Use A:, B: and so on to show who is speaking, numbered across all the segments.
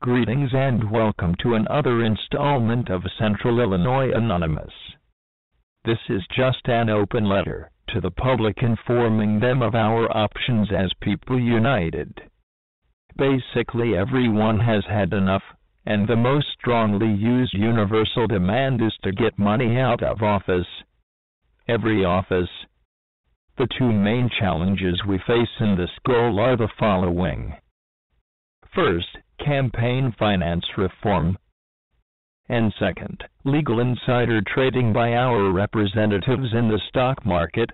A: Greetings and welcome to another installment of Central Illinois Anonymous. This is just an open letter to the public informing them of our options as people united. Basically, everyone has had enough, and the most strongly used universal demand is to get money out of office. Every office. The two main challenges we face in this goal are the following. First, campaign finance reform. And second, legal insider trading by our representatives in the stock market.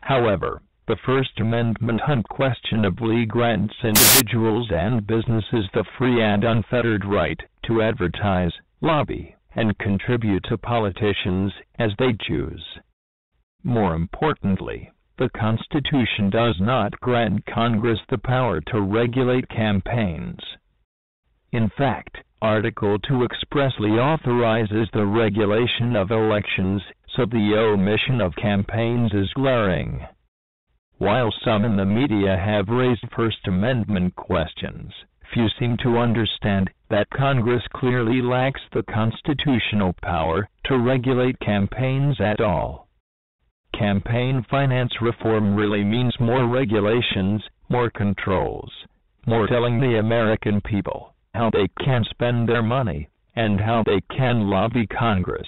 A: However, the First Amendment unquestionably grants individuals and businesses the free and unfettered right to advertise, lobby, and contribute to politicians as they choose. More importantly, the Constitution does not grant Congress the power to regulate campaigns. In fact, Article 2 expressly authorizes the regulation of elections, so the omission of campaigns is glaring. While some in the media have raised First Amendment questions, few seem to understand that Congress clearly lacks the constitutional power to regulate campaigns at all. Campaign finance reform really means more regulations, more controls, more telling the American people how they can spend their money, and how they can lobby Congress.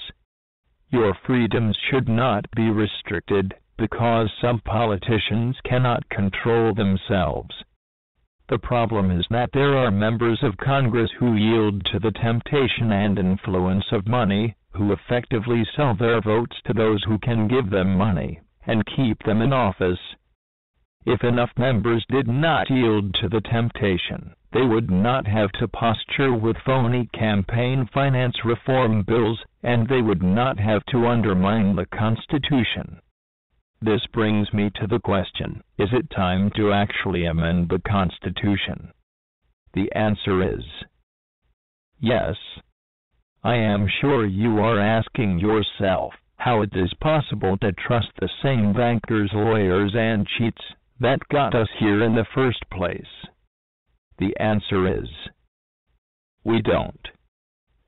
A: Your freedoms should not be restricted because some politicians cannot control themselves. The problem is that there are members of Congress who yield to the temptation and influence of money, who effectively sell their votes to those who can give them money and keep them in office. If enough members did not yield to the temptation, they would not have to posture with phony campaign finance reform bills, and they would not have to undermine the Constitution. This brings me to the question, is it time to actually amend the Constitution? The answer is yes. I am sure you are asking yourself how it is possible to trust the same bankers, lawyers, and cheats that got us here in the first place. The answer is we don't.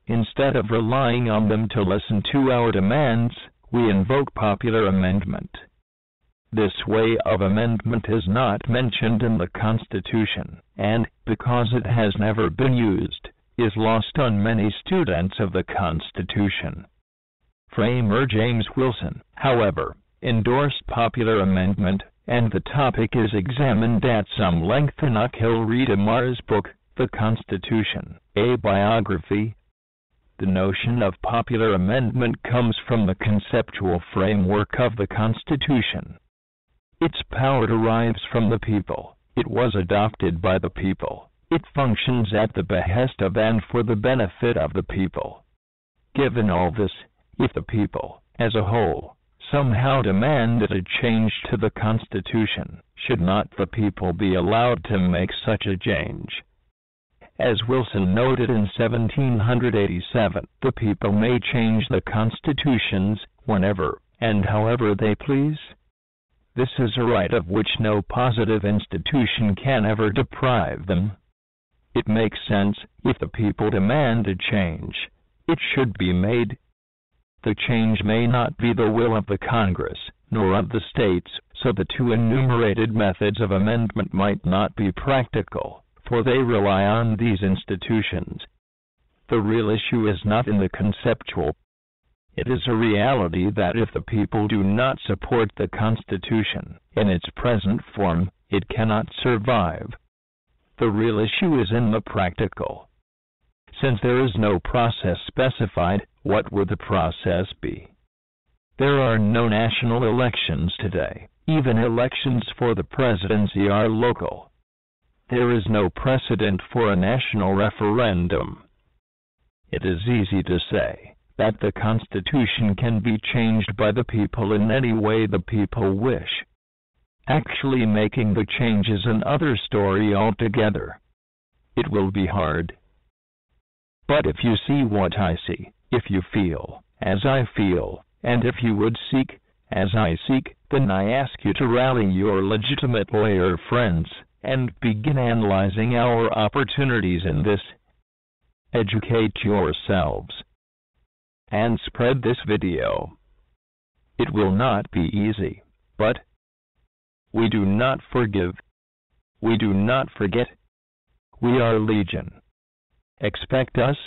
A: Instead of relying on them to listen to our demands, we invoke popular amendment. This way of amendment is not mentioned in the Constitution, and, because it has never been used, is lost on many students of the Constitution. Framer James Wilson, however, endorsed popular amendment, and the topic is examined at some length in Akhil Redamar's book, The Constitution, A Biography. The notion of popular amendment comes from the conceptual framework of the Constitution. Its power derives from the people. It was adopted by the people. It functions at the behest of and for the benefit of the people. Given all this, if the people, as a whole, somehow demanded a change to the Constitution, should not the people be allowed to make such a change? As Wilson noted in 1787, the people may change the constitutions whenever and however they please. This is a right of which no positive institution can ever deprive them. It makes sense, if the people demand a change, it should be made. The change may not be the will of the Congress, nor of the states, so the two enumerated methods of amendment might not be practical, for they rely on these institutions. The real issue is not in the conceptual. It is a reality that if the people do not support the Constitution in its present form, it cannot survive. The real issue is in the practical. Since there is no process specified, what would the process be? There are no national elections today. Even elections for the presidency are local. There is no precedent for a national referendum. It is easy to say that the Constitution can be changed by the people in any way the people wish. Actually making the change is another story altogether. It will be hard. But if you see what I see, if you feel as I feel, and if you would seek as I seek, then I ask you to rally your legitimate lawyer friends and begin analyzing our opportunities in this educate yourselves, and spread this video. It will not be easy, but we do not forgive. We do not forget. We are Legion. Expect us.